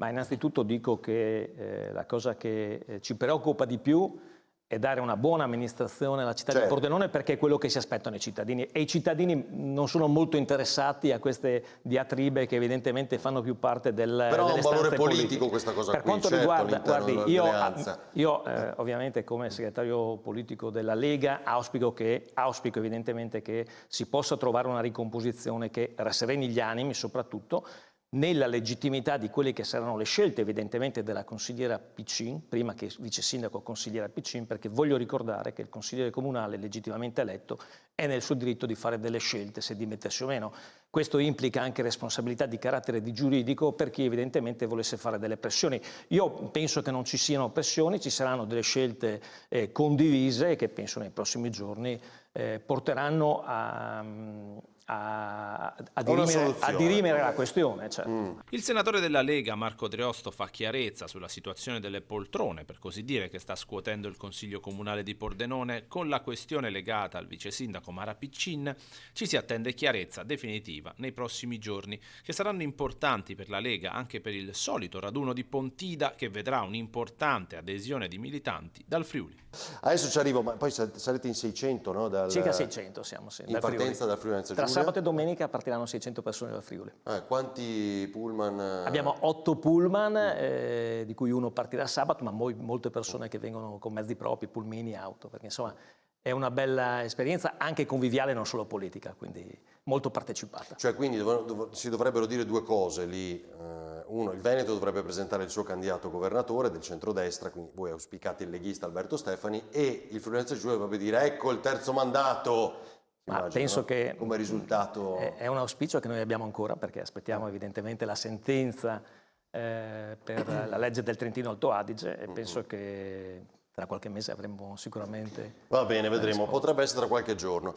Ma innanzitutto dico che la cosa che ci preoccupa di più è dare una buona amministrazione alla città di Pordenone, perché è quello che si aspettano i cittadini, e i cittadini non sono molto interessati a queste diatribe che evidentemente fanno più parte Però ha un valore politico politiche. questa cosa per qui, quanto certo, riguarda, guardi, io dell'alleanza. ovviamente come segretario politico della Lega auspico evidentemente che si possa trovare una ricomposizione che rassereni gli animi, soprattutto nella legittimità di quelle che saranno le scelte evidentemente della consigliera Piccin, prima che vice sindaco consigliera Piccin, perché voglio ricordare che il consigliere comunale legittimamente eletto è nel suo diritto di fare delle scelte, se dimettersi o meno. Questo implica anche responsabilità di carattere di giuridico per chi evidentemente volesse fare delle pressioni. Io penso che non ci siano pressioni, ci saranno delle scelte condivise che penso nei prossimi giorni porteranno a dirimere la questione. Il senatore della Lega Marco Dreosto fa chiarezza sulla situazione delle poltrone, per così dire, che sta scuotendo il Consiglio Comunale di Pordenone. Con la questione legata al vice sindaco Mara Piccin ci si attende chiarezza definitiva nei prossimi giorni, che saranno importanti per la Lega anche per il solito raduno di Pontida, che vedrà un'importante adesione di militanti dal Friuli. Adesso ci arrivo, ma poi sarete in 600, no? Circa 600 siamo in partenza dal Friuli Venezia Giulia. Tra sabato e domenica partiranno 600 persone dal Friuli. Quanti pullman? Abbiamo 8 pullman, di cui uno partirà sabato, ma molte persone che vengono con mezzi propri, pulmini, auto, perché insomma è una bella esperienza anche conviviale, non solo politica, quindi molto partecipata. Cioè quindi si dovrebbero dire due cose lì. Uno, il Veneto dovrebbe presentare il suo candidato governatore del centrodestra, quindi voi auspicate il leghista Alberto Stefani, e il Friuli Venezia Giulia dovrebbe dire ecco il terzo mandato. Ma penso che come risultato è un auspicio che noi abbiamo ancora, perché aspettiamo evidentemente la sentenza per la legge del Trentino Alto Adige, e penso che tra qualche mese avremo sicuramente... Va bene, vedremo, potrebbe essere tra qualche giorno.